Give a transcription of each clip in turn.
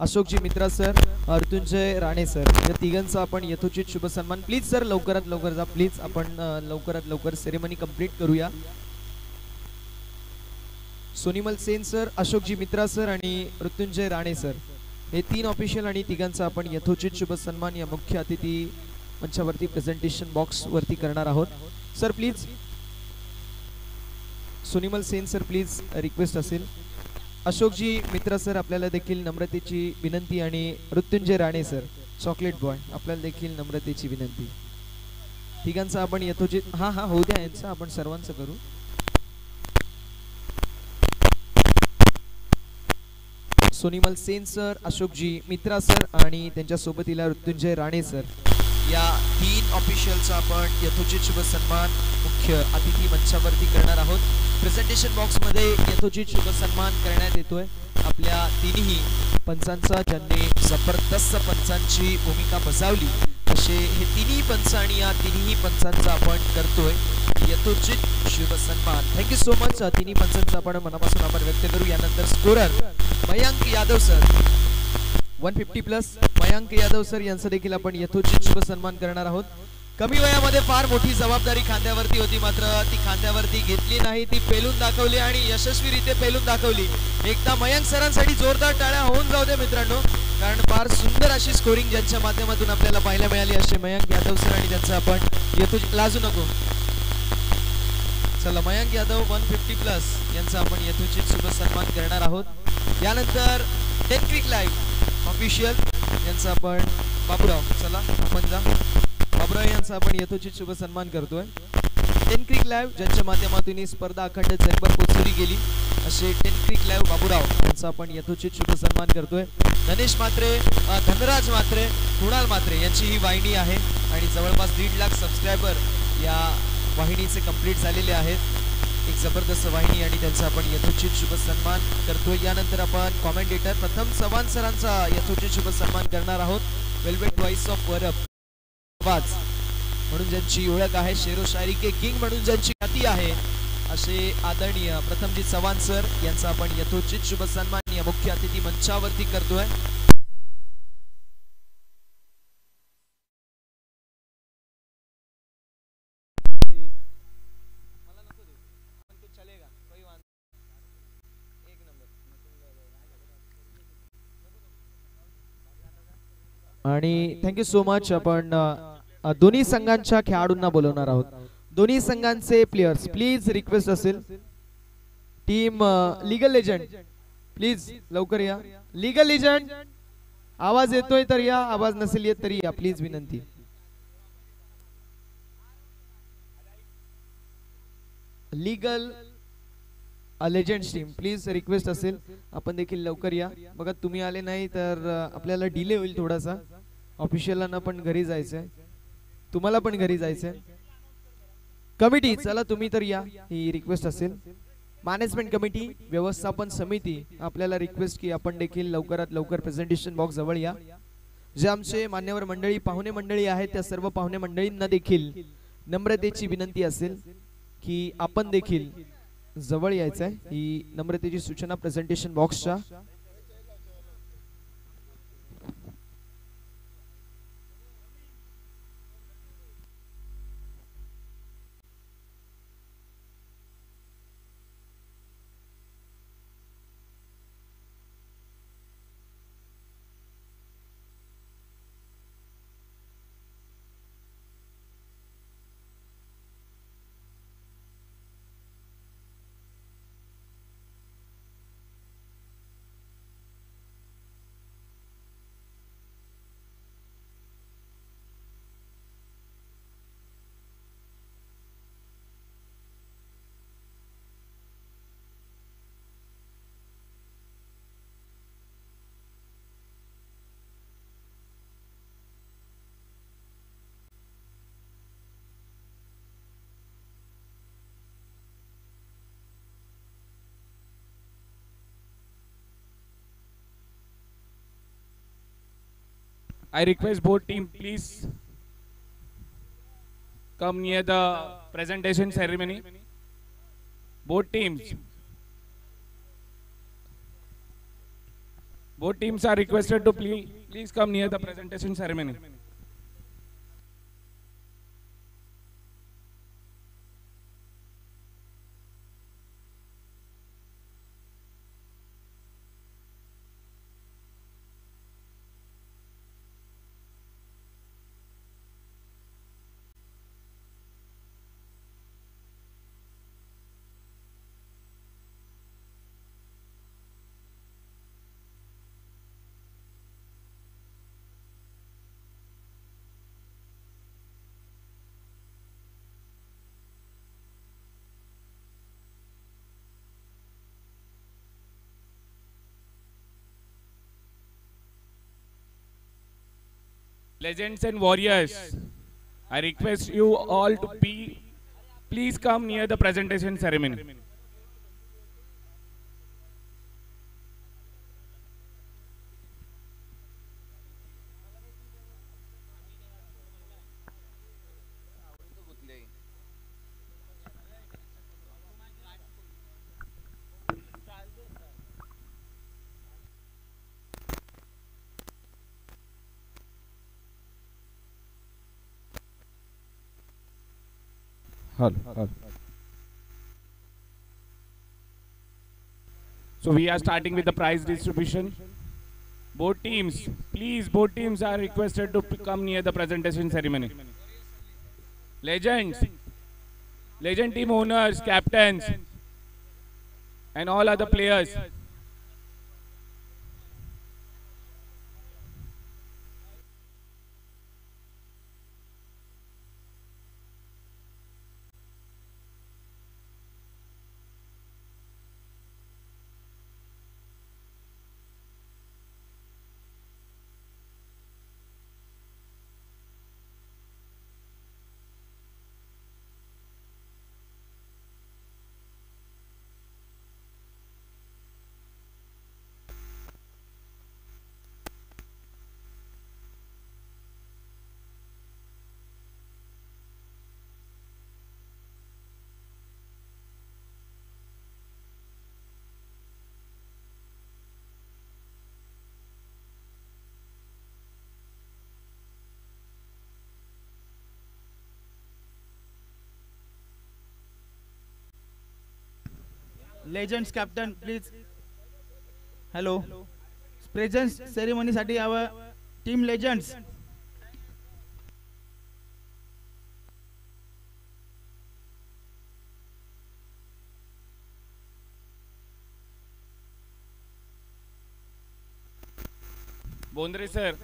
Ashokji Mitra sir, ऋतुंजय Rane sir, या तिघांचा आपण यथोचित शुभ सन्मान. प्लीज सर लवकरात लवकर जा. प्लीज आपण लवकरात लवकर सेरेमनी कंप्लीट करूया. सोनिमल सेन सर, अशोकजी मित्रा सर आणि ऋतुंजय राणे सर हे 3 ऑफिशियल आणि तिघांचा आपण यथोचित शुभ सन्मान या मुख्य अतिथी मंचावरती प्रेझेंटेशन बॉक्स वरती करणार आहोत. Sir please. सोनिमल सेन सर प्लीज रिक्वेस्ट असेल. अशोकजी मित्रा सर आपल्याला देखील नम्रतेची विनंती आणि Rutunjay Rane sir chocolate boy आपल्याला देखील नम्रतेची विनंती. तिघांचा आपण यथोचित हा होऊ द्या यांचा आपण सर्वांचं करू. सोनिमल सेन सर, अशोकजी मित्रा सर आणि त्यांच्या सोबतीला ऋतुंजय राणे सर या 3 ऑफिशियलचा आपण यथोचित शुभ सन्मान मुख्य अतिथी मंचावरती करणार आहोत. प्रेझेंटेशन बॉक्स मध्ये यथोचित शुभ सन्मान करण्यात येतोय आपल्या तिन्ही पंचांचा ज्यांनी जबरदस्त पंचांची भूमिका बजावली असे हे तिन्ही पंच आणि या तिन्ही पंचांचा आपण करतोय यथोचित शुभ सन्मान. Thank you so much. तिन्ही पंचांचा आपण मनापासून आभार व्यक्त करू. यानंतर scorer Mayank Yadav sir 150+ Mayank Yadav sir यांचा देखील आपण यथोचित शुभ सन्मान करणार आहोत. कमी वयामध्ये फार मोठी जबाबदारी खांद्यावरती होती, मात्र ती खांद्यावरती घेतली नाही, ती पेलून दाखवली आणि यशस्वीरित्या पेलून दाखवली. एकदा मयांक सरांसाठी जोरदार टाळ्या होऊन जाऊ दे मित्रांनो, कारण फार सुंदर अशी स्कोरिंग ज्यांच्या माध्यमातून आपल्याला पाहायला मिळाली असे मयांक यादव सर आणि त्यांचा आपण यथोचित लाजू नको. चला मयांक यादव 150+ यांचा आपण यथोचित शुभ सन्मान करणार आहोत. यानंतर 10 क्विक लाईव्ह ऑफिशियल यांचा आपण बाबूराव, चला आपण जा. बाबूराव यांचा आपण यथोचित शुभ सन्मान करतोय. 10 क्विक लाईव्ह ज्यांच्या माध्यमातून ही स्पर्धा अखंड जगभर पोचवली गेली असे 10 क्विक लाईव्ह बाबूराव यांचा आपण यथोचित शुभ सन्मान करतोय. गणेश म्हात्रे, धनराज म्हात्रे, कुणाल म्हात्रे यांची ही वाहिनी आहे आणि जवळपास 1.5 लाख सबस्क्रायबर या वाहिनीचे कंप्लीट झालेले आहेत. एक जबरदस्त वाहिनी आणि त्यांचा आपण यथोचित शुभ सन्मान करतोय. यानंतर आपण कॉमेंटेटर प्रथम चव्हाण सरांचा यथोचित शुभ सन्मान करणार आहोत. वेलवेट वॉइस ऑफ वरप आवाज म्हणून ज्यांची ओळख आहे, शेरो शायरी के किंग म्हणून ज्यांची ख्याती आहे असे आदरणीय प्रथमजीत चव्हाण सर यांचा आपण यथोचित शुभ सन्मान या मुख्य अतिथी मंचावरती करतोय. आणि थँक्यू सो मच. आपण दोन्ही संघांच्या खेळाडूंना बोलवणार आहोत. दोन्ही संघांचे प्लेयर्स प्लीज रिक्वेस्ट असेल. टीम लीगल लेजंड प्लीज लवकर या. लीगल लेजंड आवाज येतोय तर या, आवाज नसेल येत तरी या प्लीज विनंती. Legal legends team please request असेल आपण देखील लवकर या. बघा तुम्ही आले नाही तर आपल्याला डिले होईल थोडासा. ऑफिशियलांना पण घरी जायचंय, तुम्हाला पण घरी जायचंय. कमिटी चला तुम्ही तर या, ही रिक्वेस्ट असेल. मॅनेजमेंट कमिटी, व्यवस्थापन समिती आपल्याला रिक्वेस्ट की आपण देखील लवकरात लवकर प्रेझेंटेशन बॉक्स जवळ या. जे आमचे मान्यवर मंडळी पाहुणे मंडळी आहेत त्या सर्व पाहुणे मंडळींना देखील नम्रतेची विनंती असेल की आपण देखील जवळ यायचं आहे. ही नम्रतेची सूचना प्रेझेंटेशन बॉक्सच्या. I request both team please come near the presentation ceremony. Both teams. Both teams are requested to please come near the presentation ceremony. Legends and warriors, I request you all to please come near the presentation ceremony. So we are starting with the prize distribution. Both teams are requested to come near the presentation ceremony. Legends, legend team owners, captains, and all other players. Legends captain, please. Hello. Presence ceremony साठी our team legends. Bondre sir,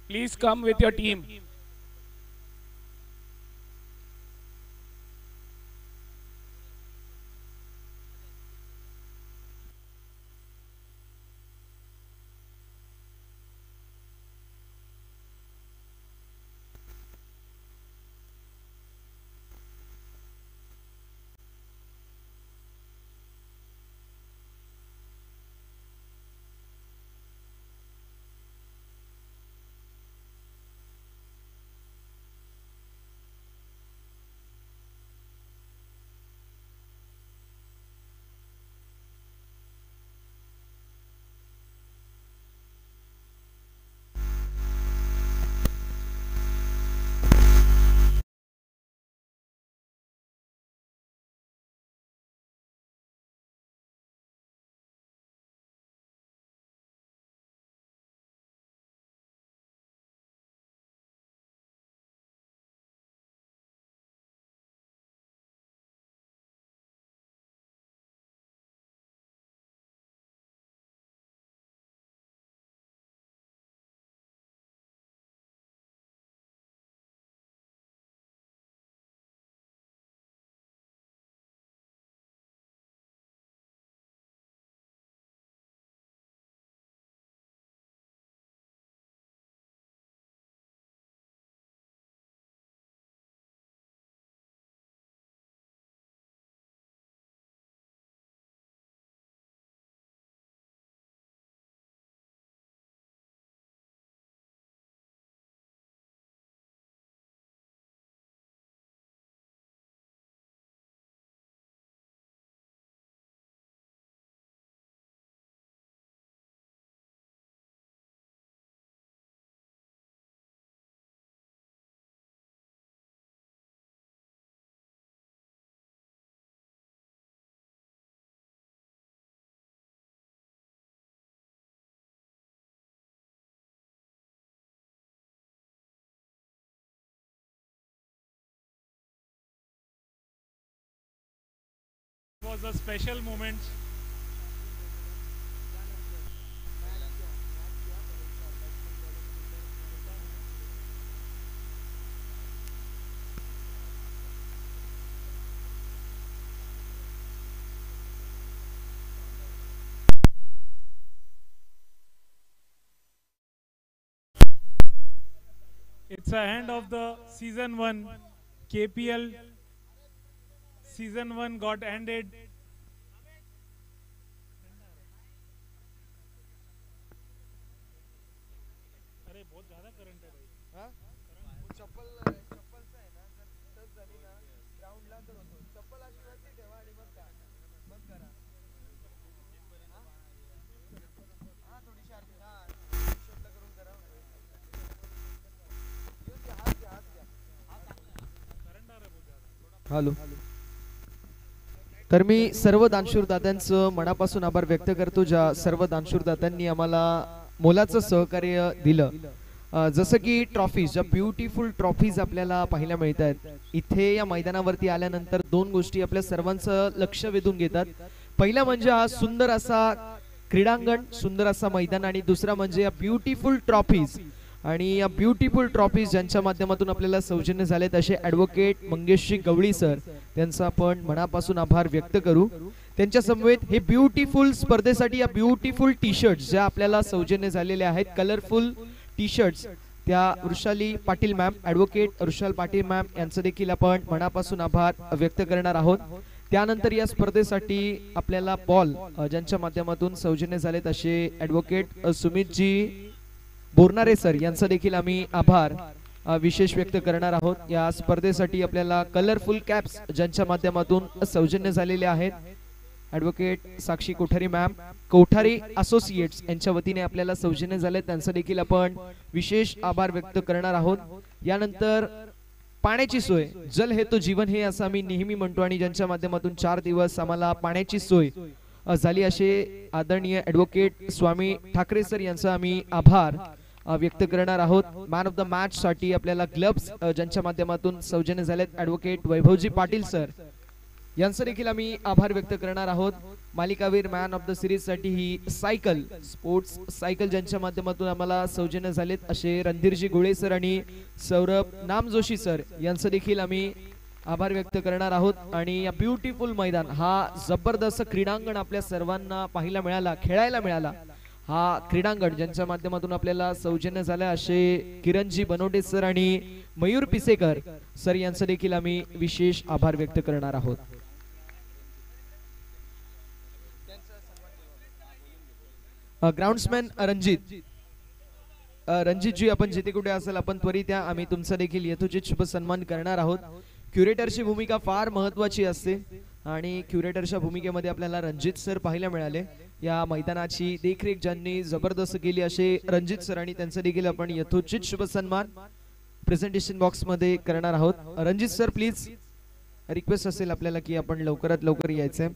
please come with your team. was a special moment. It's a end of the season 1. KPL season 1 got ended. अरे बहुत ज़्यादा current है भाई. Hello. तर मी सर्व दानशूर दात्यांचं मनापासून आभार व्यक्त करतो, ज्या सर्व दानशूर दात्यांनी आम्हाला मोलाचं सहकार्य दिलं. जसं की ट्रॉफीज, ज्या ब्युटिफुल ट्रॉफीज आपल्याला पाहायला मिळत आहेत इथे या मैदानावरती आल्यानंतर, दोन गोष्टी आपल्या सर्वांचं लक्ष वेधून घेतात. पहिला म्हणजे हा सुंदर असा क्रीडांगण, सुंदर असा मैदान, आणि दुसरा म्हणजे या ब्युटिफुल ट्रॉफीज. आणि या ब्युटिफुल ट्रॉफीज ज्यांच्या माध्यमातून आपल्याला सौजन्य झालेत असे ॲडव्होकेट मंगेशजी गवळी सर, त्यांचा आपण मनापासून आभार व्यक्त करू. त्यांच्या समवेत हे ब्युटिफुल स्पर्धेसाठी या ब्युटिफुल टी शर्ट्स ज्या आपल्याला सौजन्य झालेले आहेत, कलरफुल टी शर्ट्स, त्या Vrushali Patil ma'am, advocate Vrushal Patil ma'am यांचं देखील आपण मनापासून आभार व्यक्त करणार आहोत. त्यानंतर या स्पर्धेसाठी आपल्याला बॉल ज्यांच्या माध्यमातून सौजन्य झालेत असे ॲडव्होकेट सुमितजी बोरनारे सर यांचा देखील आम्ही आभार विशेष व्यक्त करणार आहोत. या स्पर्धेसाठी आपल्याला कलरफुल कॅप्स ज्यांच्या माध्यमातून सौजन्य झालेले आहेत, ॲडव्होकेट साक्षी कोठारी मॅम, कोठारी असोसिएट्स यांच्या वतीने आपल्याला सौजन्य झाले, त्यांचा देखील आपण विशेष आभार व्यक्त करणार आहोत. यानंतर पाण्याची सोय, जल हे तो जीवन हे असं आम्ही नेहमी म्हणतो, आणि ज्यांच्या माध्यमातून 4 दिवस आम्हाला पाण्याची सोय झाली असे आदरणीय ॲडव्होकेट स्वामी ठाकरे सर यांचा आम्ही आभार व्यक्त करणार आहोत. मॅन ऑफ द मॅच साठी आपल्याला ग्लव्स ज्यांच्या माध्यमातून सौजन्य झालेत ॲडव्होकेट वैभवजी पाटील सर यांचा देखील आम्ही आभार व्यक्त करणार आहोत. मालिकावीर मॅन ऑफ द सिरीज साठी ही सायकल, स्पोर्ट्स सायकल ज्यांच्या माध्यमातून आम्हाला सौजन्य झालेत असे रणधीरजी गोळे सर आणि सौरभ नामजोशी सर यांचं देखील आम्ही आभार व्यक्त करणार आहोत. आणि या ब्युटिफुल मैदान, हा जबरदस्त क्रीडांगण आपल्या सर्वांना पाहायला मिळाला, खेळायला मिळाला, हा क्रीडांगण ज्यांच्या माध्यमातून आपल्याला सौजन्य झालं असे किरणजी बनोटे सर आणि मयूर पिसेकर सर यांचं देखील आम्ही विशेष आभार व्यक्त करणार आहोत. ग्राउंड्समॅन रणजितजी, आपण जिथे कुठे असेल आपण त्वरित या, आम्ही तुमचा देखील यथोचित शुभ सन्मान करणार आहोत. क्युरेटरची भूमिका फार महत्वाची असते आणि क्युरेटरच्या भूमिकेमध्ये आपल्याला रणजित सर पाहायला मिळाले. या मैदानाची देखरेख ज्यांनी जबरदस्त केली असे रणजित सर, आणि त्यांचा देखील आपण यथोचित शुभ सन्मान प्रेझेंटेशन बॉक्स मध्ये करणार आहोत. रणजित सर प्लीज, रिक्वेस्ट असेल आपल्याला की आपण लवकरात लवकर यायचंय.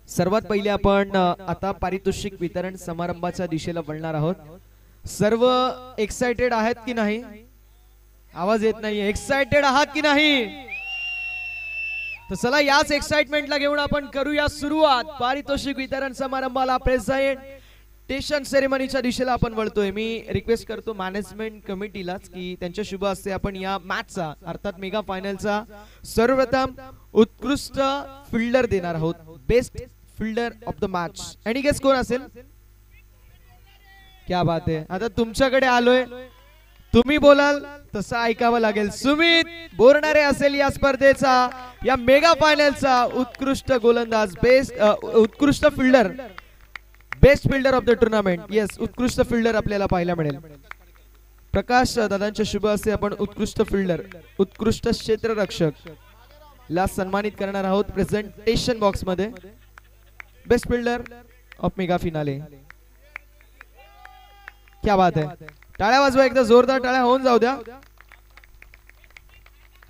सर्वात पहिले आपण आता पारितोषिक वितरण समारंभाच्या दिशेला वळणार आहोत. सर्व एक्साइटेड आहेत की नाही? आवाज येत नाही. एक्साइटेड आहात की नाही? तर चला याच एक्साइटमेंटला घेऊन आपण करूया सुरुवात पारितोषिक वितरण समारंभाला. प्रेझेंटेशन सेरेमनीच्या दिशेला आपण वळतोय. मी रिक्वेस्ट करतो मॅनेजमेंट कमिटीलाच की त्यांच्या शुभ हस्ते आपण या मॅचचा अर्थात मेगा फायनलचा सर्वप्रथम उत्कृष्ट फिल्डर देणार आहोत. Best fielder of the match. Any guess कोण असेल? क्या बात आहे. आता तुमच्याकडे आलोय, तुम्ही बोलाल तसं ऐकावं लागेल. सुमित बोरनारे असेल या स्पर्धेचा, या मेगा फायनलचा उत्कृष्ट गोलंदाज, बेस्ट उत्कृष्ट fielder, best fielder of the tournament. Yes, उत्कृष्ट फिल्डर आपल्याला पाहायला मिळेल. प्रकाश दादांच्या शुभ हस्ते आपण उत्कृष्ट फिल्डर, उत्कृष्ट क्षेत्ररक्षक ला सन्मानित करणार आहोत प्रेझेंटेशन बॉक्स मध्ये. Best fielder of mega finale. क्या बात आहे. टाळ्या वाजवा, एकदा जोरदार टाळ्या होऊन जाऊ द्या.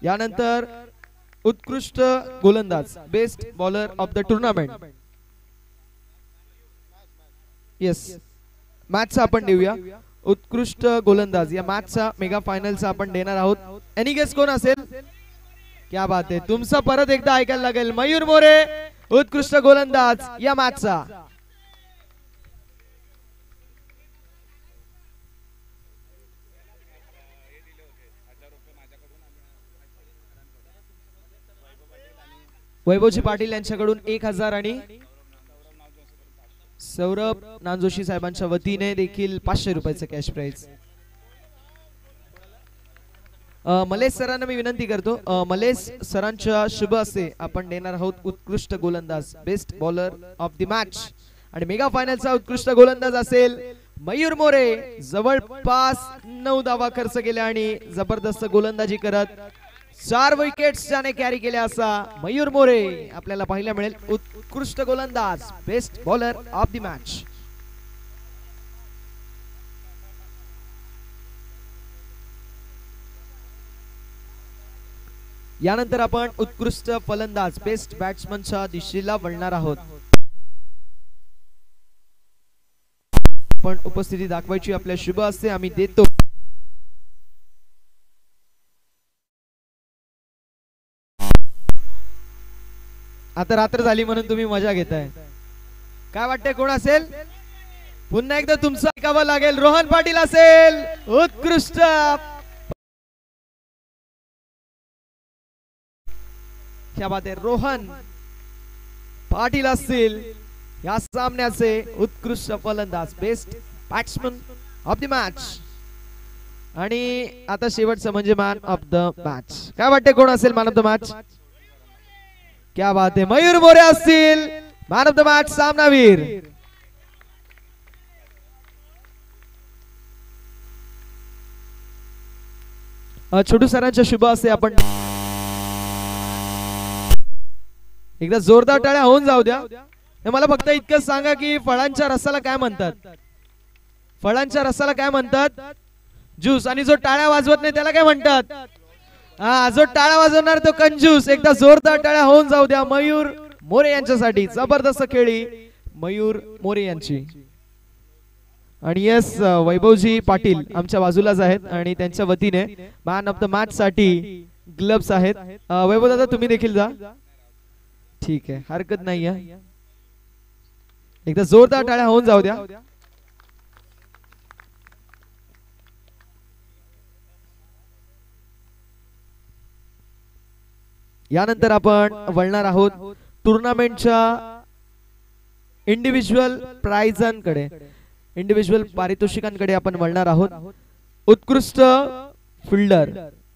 यानंतर उत्कृष्ट गोलंदाज, best bowler of the tournament. Yes, मॅचचा आपण देऊया उत्कृष्ट गोलंदाज या मॅचचा मेगा फायनलचा आपण देणार आहोत. एनी गेस कोण असेल? क्या बात आहे, तुमचा परत एकदा ऐकायला लागेल. मयूर मोरे उत्कृष्ट गोलंदाज या मॅचचा. वैभवजी पाटील यांच्याकडून 1000 आणि सौरभ नानजोशी साहेबांच्या वतीने देखील 500 रुपयाचं कॅश प्राइज. मलेश सरांना मी विनंती करतो, मलेश सरांच्या शुभ हस्ते आपण देणार आहोत उत्कृष्ट गोलंदाज best bowler of the match. आणि मेगा फायनलचा उत्कृष्ट गोलंदाज असेल मयूर मोरे. जवळपास 9 धावा खर्च केल्या आणि जबरदस्त गोलंदाजी करत 4 विकेट्स त्याने कॅरी केल्या असा मयूर मोरे आपल्याला पाहायला मिळेल. उत्कृष्ट गोलंदाज best bowler of the match. यानंतर आपण उत्कृष्ट फलंदाज बेस्ट बॅट्समनच्या दिशेला वळणार आहोत. पण उपस्थिती दाखवायची आपल्या शुभ असते आम्ही देतो. आता रात्र झाली म्हणून तुम्ही मजा घेताय. काय वाटतंय कोण असेल? पुन्हा एकदा तुमचं ऐकावं लागेल. रोहन पाटील असेल उत्कृष्ट. क्या बात आहे, रोहन पाटील असतील या सामन्याचे उत्कृष्ट फलंदाज best batsman of the match. आणि आता शेवटचं म्हणजे मॅन ऑफ द मॅच. काय वाटते कोण असेल मॅन ऑफ द मॅच? क्या बात आहे, मयूर मोरे असतील मॅन ऑफ द मॅच सामनावीर. छोटू सरांच्या शुभ असते आपण एकदा जोरदार टाळ्या होऊन जाऊ द्या. मला फक्त इतकंच सांगा की फळांच्या रसाला काय म्हणतात? फळांच्या रसाला काय म्हणतात? ज्यूस. आणि जो टाळ्या वाजवत नाही त्याला काय म्हणतात? हा, जो टाळ्या वाजवणार तो कंजूस. एकदा जोरदार टाळ्या होऊन जाऊ द्या मयूर मोरे यांच्यासाठी. जबरदस्त खेळी मयूर मोरे यांची. आणि यस, वैभवजी पाटील आमच्या बाजूलाच आहेत आणि त्यांच्या वतीने मॅन ऑफ द मॅच साठी ग्लव्स आहेत. वैभव दादा तुम्ही देखील जा. ठीक आहे, हरकत नाही आहे. एकदा जोरदार टाळ्या होऊन जाऊ द्या. यानंतर आपण वळणार आहोत टुर्नामेंटच्या इंडिव्हिज्युअल प्राइजांकडे, इंडिव्हिज्युअल पारितोषिकांकडे आपण वळणार आहोत. उत्कृष्ट फिल्डर.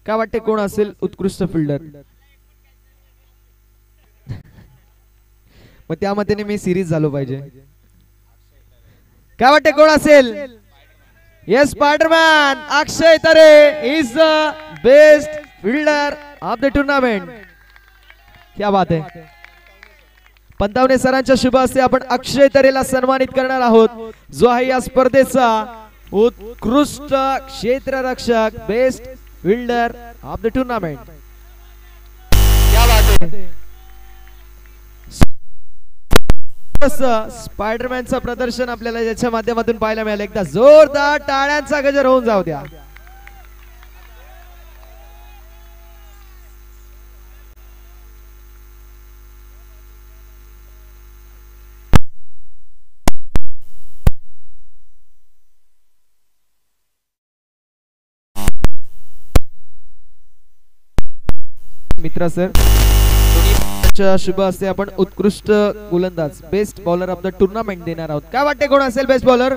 काय वाटते कोण असेल उत्कृष्ट फिल्डर? मग त्या मतेने मी सिरीज झालो पाहिजे. काय वाटते कोण असेल? Yes, Spiderman Akshay Tare is the best fielder of the tournament. क्या बात आहे. पंतावणे सरांच्या शुभ हस्ते आपण अक्षय तरेला सन्मानित करणार आहोत, जो आहे या स्पर्धेचा उत्कृष्ट क्षेत्ररक्षक best fielder of the tournament. क्या बात आहे. स्पायडरमॅनचं प्रदर्शन आपल्याला याच्या माध्यमातून पाहायला मिळालं. एकदा जोरदार टाळ्यांचा गजर होऊन जाऊ द्या. मित्रा सर शुभ असते आपण उत्कृष्ट गोलंदाज best bowler of the tournament देणार आहोत. काय वाटते कोण असेल बेस्ट बॉलर?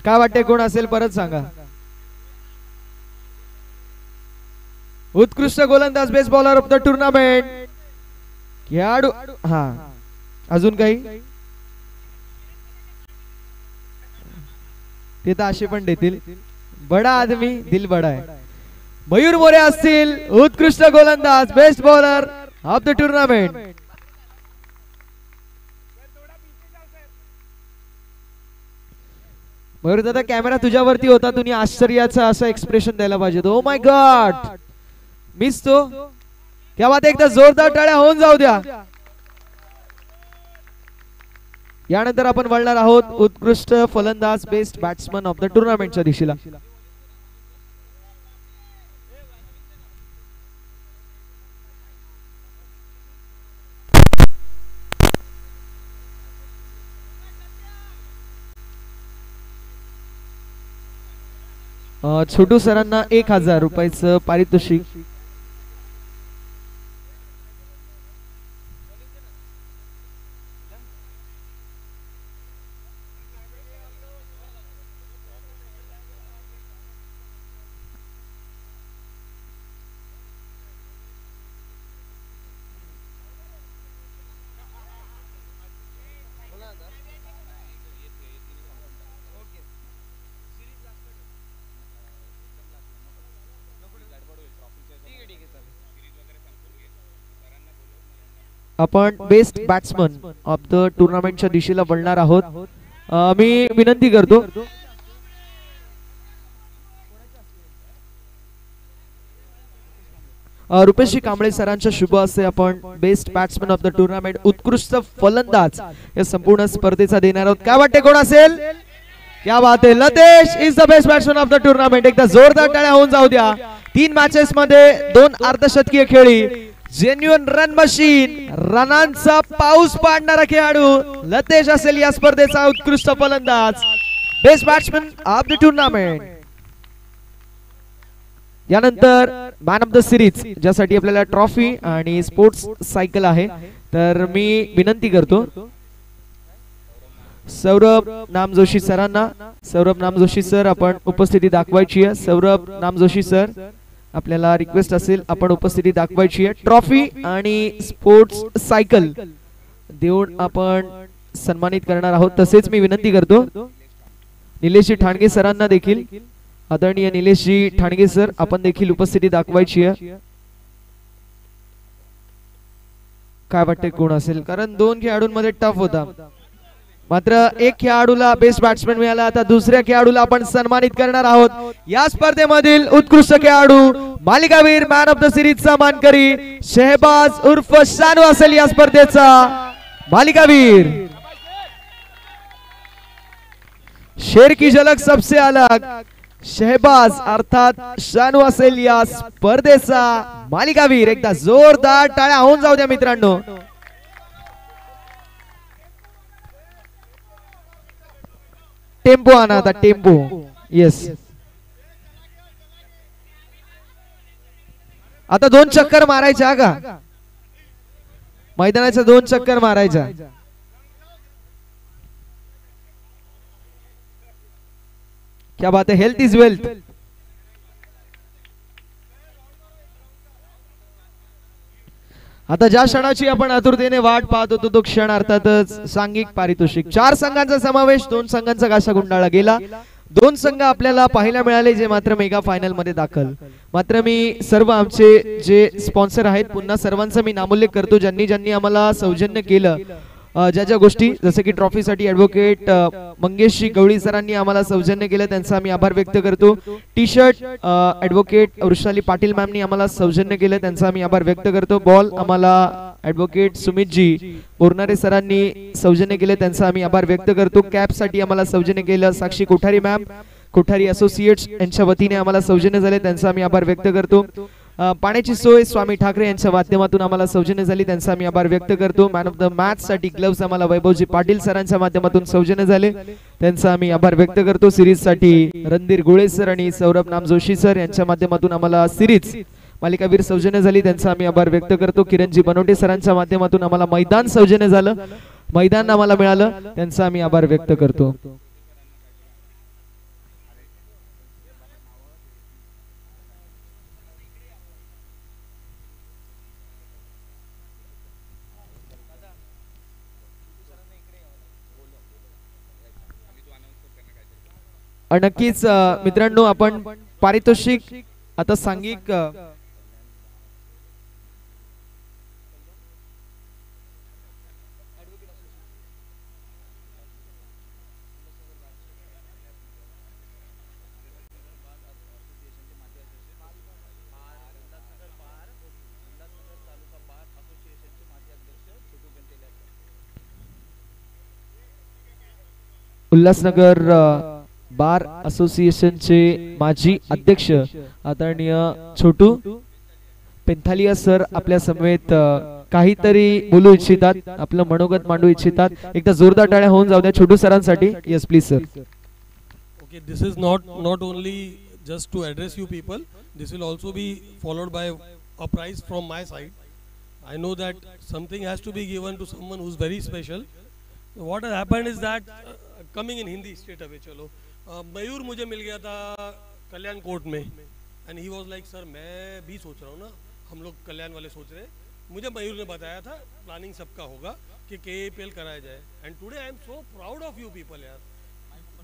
काय वाटते कोण असेल परत सांगा. उत्कृष्ट गोलंदाज best bowler of the tournament खेळाडू. हा, अजून काही? ते तर असे पण देतील. बडा आदमी दिल बडा आहे. मयूर मोरे असतील उत्कृष्ट गोलंदाज best bowler of the tournament. Mayur दादा कॅमेरा तुझ्यावरती होता, तुम्ही आश्चर्याचा असं एक्सप्रेशन द्यायला पाहिजे. ओ माय गॉड, मिस तो. क्या बात. एकदा जोरदार टाळ्या होऊन जाऊ द्या. यानंतर आपण वळणार आहोत उत्कृष्ट फलंदाज बेस्ट बॅट्समन ऑफ द टुर्नामेंटच्या दिशेला. छोटू सरांना 1000 रुपयाचं पारितोषिक. आपण बेस्ट बॅट्समन ऑफ द टुर्नामेंटच्या दिशेला वळणार आहोत. मी विनंती करतो रुपेशजी कांबळे सरांच्या शुभ हस्ते आपण best batsman of the tournament उत्कृष्ट फलंदाज या संपूर्ण स्पर्धेचा देणार आहोत. काय वाटते कोण असेल? क्या बात आहे, Latesh is the best batsman of the tournament. एकदा जोरदार टाळ्या होऊन जाऊ द्या. 3 मॅचेस मध्ये 2 अर्धशतकीय खेळी, जेन्युइन रन मशीन, रनांचा पाऊस पाडणारा खेळाडू लतेश असेल या स्पर्धेचा उत्कृष्ट फलंदाज, best batsman of the tournament. यानंतर मॅन ऑफ द सिरीज ज्यासाठी आपल्याला ट्रॉफी आणि स्पोर्ट्स सायकल आहे, तर मी विनंती करतो सौरभ नामजोशी सरांना. सौरभ नामजोशी सर आपण उपस्थिती दाखवायची आहे. सौरभ नामजोशी सर आपल्याला रिक्वेस्ट असेल आपण उपस्थिती दाखवायची आहे. ट्रॉफी आणि स्पोर्ट्स सायकल देऊन आपण सन्मानित करणार आहोत. तसेच मी विनंती करतो निलेशजी ठाणगे सरांना देखील, आदरणीय निलेशजी ठाणगे सर आपण देखील उपस्थिती दाखवायची आहे. काय वाटते कोण असेल? कारण 2 खेळाडूंमध्ये टफ होता, मात्र एक खेळाडूला बेस्ट बॅट्समन मिळाला. आता दुसऱ्या खेळाडूला आपण सन्मानित करणार आहोत. या स्पर्धेमधील उत्कृष्ट खेळाडू मालिकावीर मॅन ऑफ द सिरीजचा मानकरी शहबाज उर्फ शानू असेल या स्पर्धेचा मालिकावीर. शेर की झलक सबसे अलग, शहबाज अर्थात शानू असेल या स्पर्धेचा मालिकावीर. एकदा जोरदार टाळ्या होऊन जाऊ द्या मित्रांनो. टेम्पो आणा आता, टेम्पो. येस, आता 2 चक्कर मारायच्या का? मैदानाच्या 2 चक्कर मारायच्या. क्या बात है, हेल्थ इज वेल्थ. आता ज्या क्षणाची आपण आतुरतेने वाट पाहत होतो तो क्षण अर्थातच सांघिक पारितोषिक. 4 संघांचा समावेश, 2 संघांचा घासा गुंडाळला गेला. 2 संघ आपल्याला पाहायला मिळाले जे मात्र मेगा फायनल मध्ये दाखल. मात्र मी सर्व आमचे जे स्पॉन्सर आहेत पुन्हा सर्वांचा मी नामोल्लेख करतो ज्यांनी ज्यांनी आम्हाला सौजन्य केलं. ज्या ज्या गोष्टी जसे की ट्रॉफीसाठी ॲडव्होकेट मंगेशजी गवळी सरांनी आम्हाला सौजन्य केलं त्यांचा आम्ही आभार व्यक्त करतो. T shirt advocate Vrushali Patil मॅमनी आम्हाला सौजन्य केलं त्यांचा आम्ही आभार व्यक्त करतो. बॉल आम्हाला ॲडव्होकेट सुमितजी बोरनारे सरांनी सौजन्य केले त्यांचा आम्ही आभार व्यक्त करतो. कॅपसाठी आम्हाला सौजन्य केलं साक्षी कोठारी मॅम, कोठारी असोसिएट्स यांच्या वतीने आम्हाला सौजन्य झाले त्यांचा आम्ही आभार व्यक्त करतो. पाण्याची सोय स्वामी ठाकरे यांच्या माध्यमातून आम्हाला सौजन्य झाली त्यांचा आम्ही आभार व्यक्त करतो. मॅन ऑफ द मॅच साठी ग्लव्स आम्हाला वैभवजी पाटील सरांच्या माध्यमातून सौजन्य झाले त्यांचा आम्ही आभार व्यक्त करतो. सिरीज साठी रणधीर गोळे सर आणि सौरभ नामजोशी सर यांच्या माध्यमातून आम्हाला सिरीज मालिकावीर सौजन्य झाली त्यांचा आम्ही आभार व्यक्त करतो. किरणजी बनवटे सरांच्या माध्यमातून आम्हाला मैदान सौजन्य झालं, मैदान आम्हाला मिळालं त्यांचा आम्ही आभार व्यक्त करतो. नक्कीच मित्रांनो आपण पारितोषिक आता सांघिक उल्हासनगर बार असोसिएशनचे माजी अध्यक्ष आदरणीय छोटू पेंथालिया सर आपल्या समवेत काहीतरी बोलू इच्छितात, आपलं मनोगत मांडू इच्छितात. एकदा जोरदार टाळ्या होऊन जाऊ द्या छोटू सरांसाठी. Yes please sir. Okay, this is not only just to address you people, this will also be followed by a prize from my side. I know that something has to be given to someone who's very special. What has happened is that coming in Hindi straight away, चलो मयूर मुझे mill गया था कल्याण court में and he was like sir मैं भी सोच रहा हूँ ना, हम लोग कल्याण वाले सोच रहे हैं. मुझे मयूर ने बताया था प्लानिंग सबका होगा कि KAPL कराया जाए and today I am so proud of you people यार.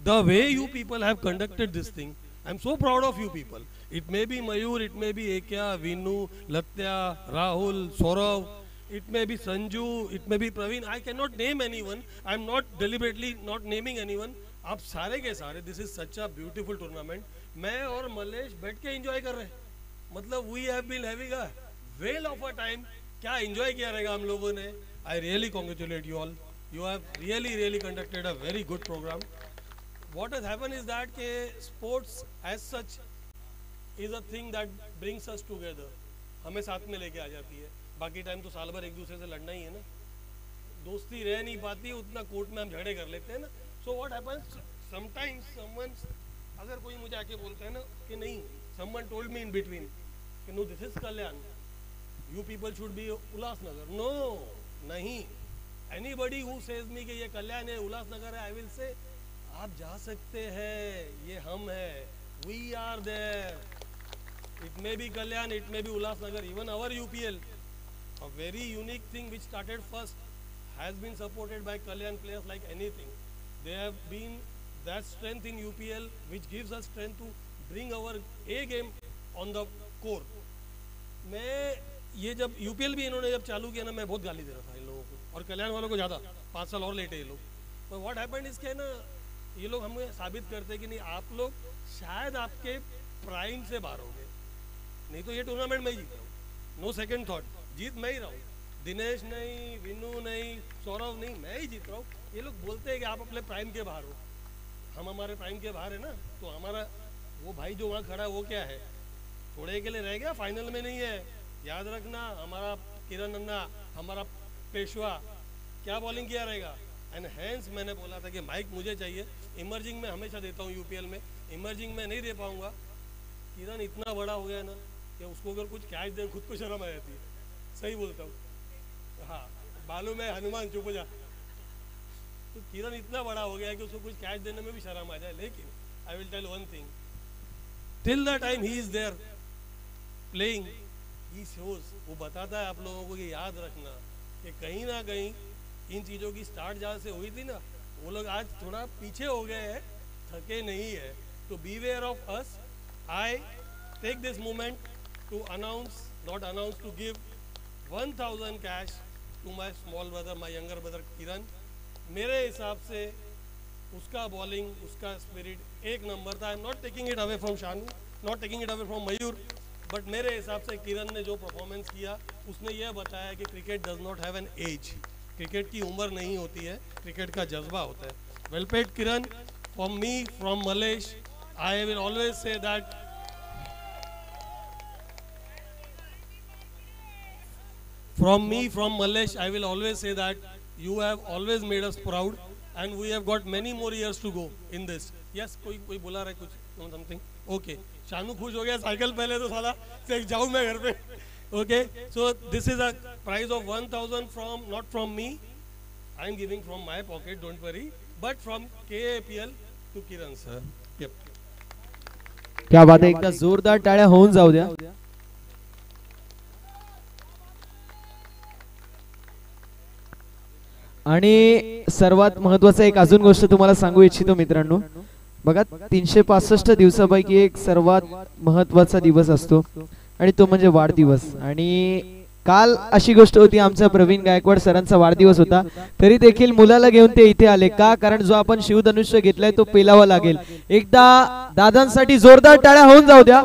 The way you people have conducted this thing, I'm so proud of you people. It may be Mayur, it may be Ekya, Vinu, Latya, Rahul, Saurav, it may be Sanju, it may be Praveen. I cannot name anyone. I'm not deliberately not naming anyone. आप सारे के सारे, this is such a beautiful tournament. मैं और मलेश बैठ के enjoy कर रहे हैं. मतलब we have been having a whale of a time. क्या enjoy किया रहेगा हम लोगों ने. I really congratulate you all. You have really conducted a very good program. What has happened is that K sports as such is a thing that brings us together. हमें साथ में लेके आ जाती है. बाकी टाइम तो साल भर एक दूसरे से लड़ना ही है ना. दोस्ती रह नहीं पाती, उतना कोर्ट में हम झगड़े कर लेते हैं ना. So what happens? Sometimes someone, अगर कोई मुझे आके बोलता है ना कि नहीं, someone told me in between कि no, this is Kalyan. You people should be Ulhasnagar. No, नहीं. Anybody who says me कि ये कल्याण है, उल्लासनगर है, I will say आप जा सकते हैं, ये हम हैं, we are there. It may be Kalyan, it may be Ulhasnagar, even our UPL, a very unique thing which started first, has been supported by Kalyan players like anything. They have been that strength in UPL which gives us strength to bring our A game on the court. मैं ये जब UPL भी इन्होंने जब चालू KIA ना, मैं बहुत गाली दे रहा था इन लोगों को, और कल्याण वालों को ज़्यादा, 5 साल और लेट है ये लोग. पर what happened is कि ना, ये लोग हमें साबित करते हैं कि नहीं, आप लोग शायद आपके प्राइम से बाहर हो गए, नहीं तो ये टूर्नामेंट मैं ही जीत रहा हूँ. नो सेकंड थॉट, जीत मैं ही रहा हूँ. दिनेश नहीं, विनू नहीं, सौरभ नहीं, मैं ही जीत रहा हूँ. ये लोग बोलते हैं कि आप अपने प्राइम के बाहर हो. हम हमारे प्राइम के बाहर है ना, तो हमारा वो भाई जो वहाँ खड़ा है वो क्या है, थोड़े के लिए रह गया, फाइनल में नहीं है. याद रखना, हमारा किरण नन्ना, हमारा पेशवा क्या बॉलिंग किया रहेगा. एंड हैंस मैंने बोला था कि माइक मुझे चाहिए. इमर्जिंग में हमेशा देता हूँ UPL में, इमर्जिंग में नहीं दे पाऊँगा. किरण इतना बड़ा हो गया ना कि उसको अगर कुछ कैच दे खुद को शर्म आ जाती है. सही बोलता हूँ, हाँ मालूम है, हनुमान चुप हो जा. तो किरण इतना बड़ा हो गया है कि उसको कुछ कैच देने में भी शर्म आ जाए. लेकिन I will tell one thing, till the time he is there playing, he shows, वो बताता है आप लोगों को कि याद रखना कि कहीं ना कहीं इन चीज़ों की स्टार्ट जहाँ से हुई थी ना, वो लोग आज थोड़ा पीछे हो गए हैं, थके नहीं है. तो beware of us. I take this moment to announce, not announce, to give 1000 cash to my small brother, my younger brother Kiran. मेरे हिसाब से उसका बॉलिंग, उसका स्पिरिट एक नंबर था. I am not taking it away from Shanu, not taking it away from Mayur, but मेरे हिसाब से किरण ने जो परफॉर्मेंस किया, उसने यह बताया कि cricket does not have an age. Cricket की उम्र नहीं होती है, क्रिकेट का जज्बा होता है. Well played Kiran. From me, from Malesh, I will always say that from me, from Malesh, I will always say that you have always made us proud and we have got many more years to go in this. Yes, कोई बोला रहा है कुछ, something. Okay, Shanu खुश हो गया, cycle पहले तो साला से जाऊँ मैं घर पे. Okay, so this is a prize of 1000 from, not from me, I am giving from my pocket, don't worry, but from KAPL to Kiran sir. Yep. क्या बात है, एकदा जोरदार टाळ्या होऊन जाऊ द्या. आणि सर्वात महत्वाचं एक अजून गोष्ट तुम्हाला सांगू इच्छितो मित्रांनो, बघा 365 दिवसापैकी एक सर्वात महत्वाचा दिवस असतो आणि तो म्हणजे वाढदिवस. आणि काल अशी गोष्ट होती, आमचा प्रवीण गायकवाड सरांचा वाढदिवस होता, तरी देखील मुलाला घेऊन ते इथे आले. का? कारण जो आपण शिवधनुष्य घेतलाय तो पेलावा लागेल. एकदा दादांसाठी जोरदार टाळ्या होऊन जाऊ द्या.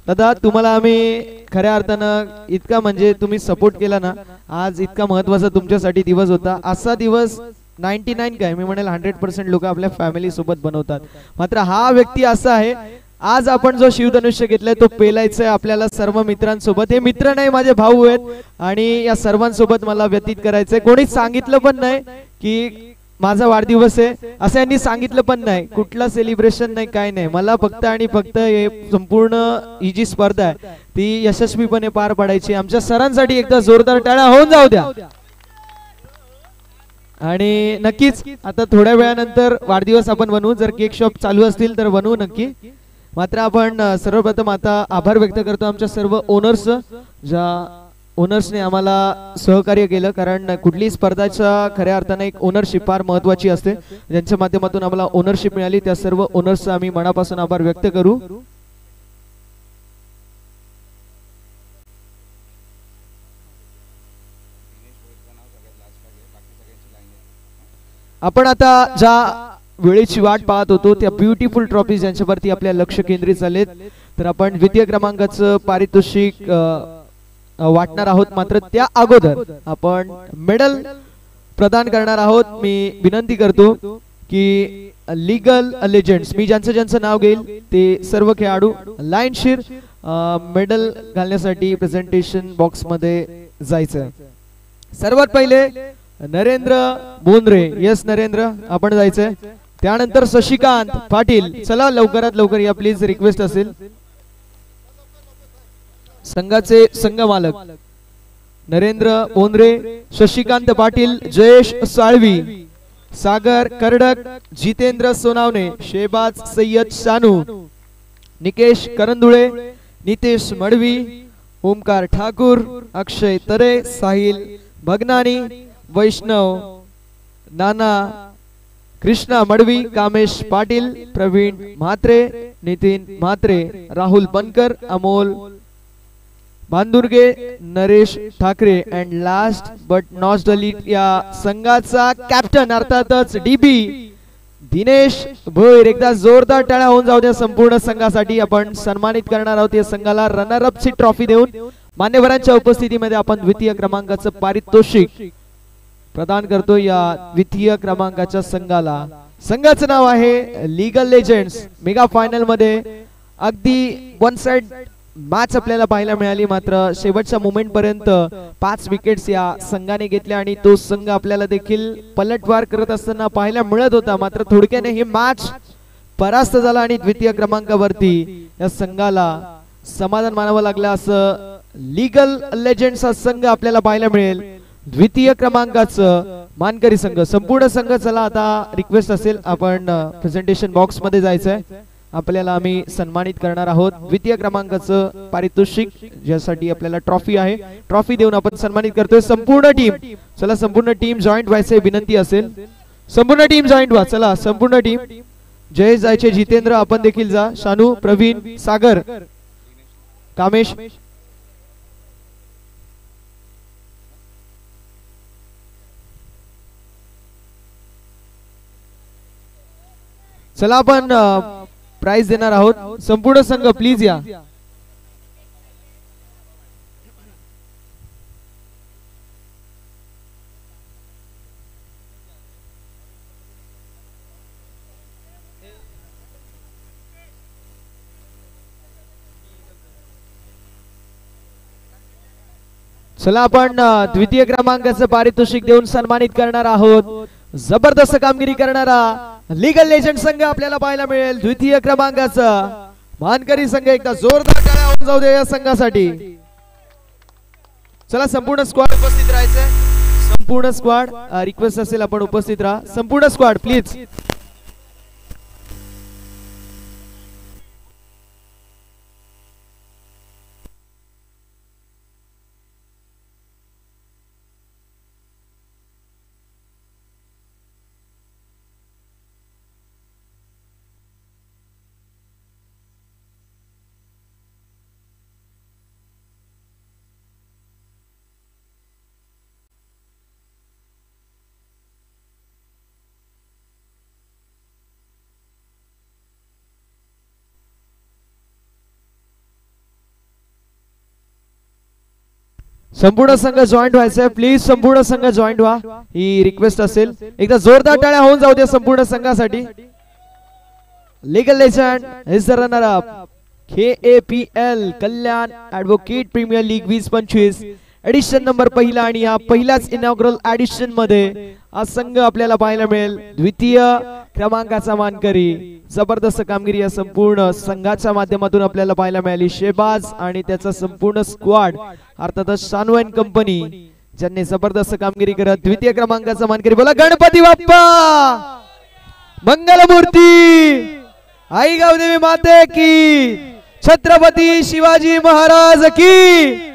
दादा, तुम्हाला आम्ही खऱ्या अर्थानं इतका म्हणजे तुम्ही सपोर्ट केला ना, आज इतका महत्वाचा तुमच्यासाठी दिवस होता. असा दिवस 99 काय मी म्हणेल 100% लोक आपल्या फॅमिली सोबत बनवतात, मात्र हा व्यक्ती असा आहे. आज आपण जो शिवधनुष्य घेतलाय तो पेलायचा आहे आपल्याला सर्व मित्रांसोबत. हे मित्र नाही, माझे भाऊ आहेत आणि या सर्वांसोबत मला व्यतीत करायचंय. कोणीच सांगितलं पण नाही की माझा वाढदिवस आहे, असं यांनी सांगितलं पण नाही. कुठला सेलिब्रेशन नाही, काय नाही. मला फक्त आणि फक्त हे संपूर्ण ही जी स्पर्धा आहे ती यशस्वीपणे पार पाडायची. आमच्या सरांसाठी एकदा जोरदार टाळ्या होऊन जाऊ द्या. आणि नक्कीच आता थोड्या वेळानंतर वाढदिवस आपण बनवू, जर केक शॉप चालू असतील तर बनवू नक्की. मात्र आपण सर्वप्रथम आता आभार व्यक्त करतो आमच्या सर्व ओनर्स, ज्या ओनर्सने आम्हाला सहकार्य केलं. कारण कुठलीही स्पर्धाच्या खऱ्या अर्थाने एक ओनरशिप फार महत्वाची असते, ज्यांच्या माध्यमातून आम्हाला ओनरशिप मिळाली त्या सर्व ओनर्सचा आम्ही मनापासून आभार व्यक्त करू. आपण आता ज्या वेळेची वाट पाहत होतो त्या ब्युटिफुल ट्रॉफी ज्यांच्यावरती आपल्या लक्ष केंद्रित झालेत, तर आपण द्वितीय क्रमांकाचं पारितोषिक वाटणार आहोत. मात्र त्या अगोदर आपण मेडल प्रदान करणार आहोत. मी विनंती करतो की लीगल लेजेंड्स, मी ज्यांचं ज्यांचं नाव घेईल ते सर्व खेळाडू लाईनशीर मेडल घालण्यासाठी प्रेझेंटेशन बॉक्स मध्ये जायचं. सर्वात पहिले नरेंद्र बोंद्रे, यस नरेंद्र आपण जायचंय. त्यानंतर शशिकांत पाटील, चला लवकरात लवकर या प्लीज, रिक्वेस्ट असेल. संघाचे संघ मालक Narendra Bondre, Shashikant Patil, Jayesh Salvi, Sagar Karadak, Jitendra Sonawane, Shebaz Sayyad Shanu, Nikesh Karandule, Nitesh Madvi, Omkar Thakur, Akshay Tare, Sahil Bhagnani, Vaishnav Nana, Krishna Madvi, Kamesh Patil, Pravin Mhatre, Nitin Mhatre, Rahul Bankar, Amol Bandurge, Naresh Thackeray and last but not the least या संघाचा कॅप्टन अर्थातच डीबी दिनेश भोईर. एकदा जोरदार टाळ्या होऊन जाऊ द्या संपूर्ण संघासाठी. आपण सन्मानित करणार आहोत या संघाला रनर अप ची ट्रॉफी देऊन. मान्यवरांच्या उपस्थितीमध्ये आपण द्वितीय क्रमांकाचं पारितोषिक प्रदान करतो या द्वितीय क्रमांकाच्या संघाला. संघाचं नाव आहे लीगल लेजेंड्स. मेगा फायनल मध्ये अगदी वन साइड मॅच आपल्याला पाहायला मिळाली, मात्र शेवटच्या मोमेंट पर्यंत 5 विकेट्स या संघाने घेतल्या आणि तो संघ आपल्याला देखील पलटवार करत असताना पाहायला मिळत होता. मात्र थोडक्याने ही मॅच परास्त झाला आणि द्वितीय क्रमांकावरती या संघाला समाधान मानावं लागलं. असं लीगल लेजेंड्स हा संघ आपल्याला पाहायला मिळेल. द्वितीय क्रमांकाचं मानकरी संघ, संपूर्ण संघ चला आता रिक्वेस्ट असेल आपण प्रेझेंटेशन बॉक्स मध्ये जायचंय. आपल्याला आम्ही सन्मानित करणार आहोत. द्वितीय क्रमांकाचं पारितोषिक ज्यासाठी आपल्याला ट्रॉफी आहे, ट्रॉफी देऊन आपण सन्मानित करतोय संपूर्ण टीम. चला संपूर्ण टीम जॉईंट व्हायचे विनंती असेल. संपूर्ण टीम जॉईंट व्हा. चला संपूर्ण टीम. जयेश जायचे, जितेंद्र आपण देखील जा, शानू, प्रवीण, सागर, कामेश. चला आपण प्राइज देणार आहोत. संपूर्ण संघ प्लीज या. चला आपण द्वितीय क्रमांकाचं पारितोषिक देऊन सन्मानित करणार आहोत. जबरदस्त कामगिरी करणारा लीगल लेजंड संघ आपल्याला पाहायला मिळेल. द्वितीय क्रमांकाचा मानकरी संघ, एकदा जोरदार टाळ्या होऊन जाऊ दे या संघासाठी. चला संपूर्ण स्क्वॉड उपस्थित राहायचंय. संपूर्ण स्क्वॉड रिक्वेस्ट असेल आपण उपस्थित राहा. संपूर्ण स्क्वॉड प्लीज. संपूर्ण संघ जॉईंट व्हायचंय प्लीज, संपूर्ण संघ जॉईंट व्हा, ही रिक्वेस्ट असेल. एकदा जोरदार टाळ्या होऊन जाऊ द्या संपूर्ण संघासाठी. Legal legend is the runner up KAPL Kalyan advocate premier league 2025 edition number पहिला, आणि या पहिल्याच इनॉग्रल एडिशन मध्ये हा संघ आपल्याला पाहायला मिळेल. द्वितीय क्रमांकाचा मानकरी, जबरदस्त कामगिरी या संपूर्ण संघाच्या माध्यमातून आपल्याला पाहायला मिळाली. शेबाज आणि त्याचा संपूर्ण स्क्वॉड अर्थातच शानू अँड कंपनी ज्यांनी जबरदस्त कामगिरी करत द्वितीय क्रमांकाचा मानकरी. बोला गणपती बाप्पा मंगलमूर्ती, आई गावदेवी माते की, छत्रपती शिवाजी महाराज की.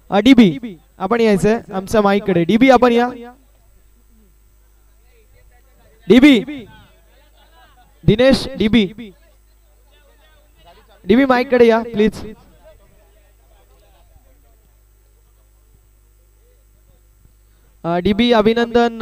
डीबी आपण यायचंय आमच्या माईक कडे. डीबी आपण या. डीबी दिनेश, डीबी माईक कडे या प्लीज. डीबी अभिनंदन,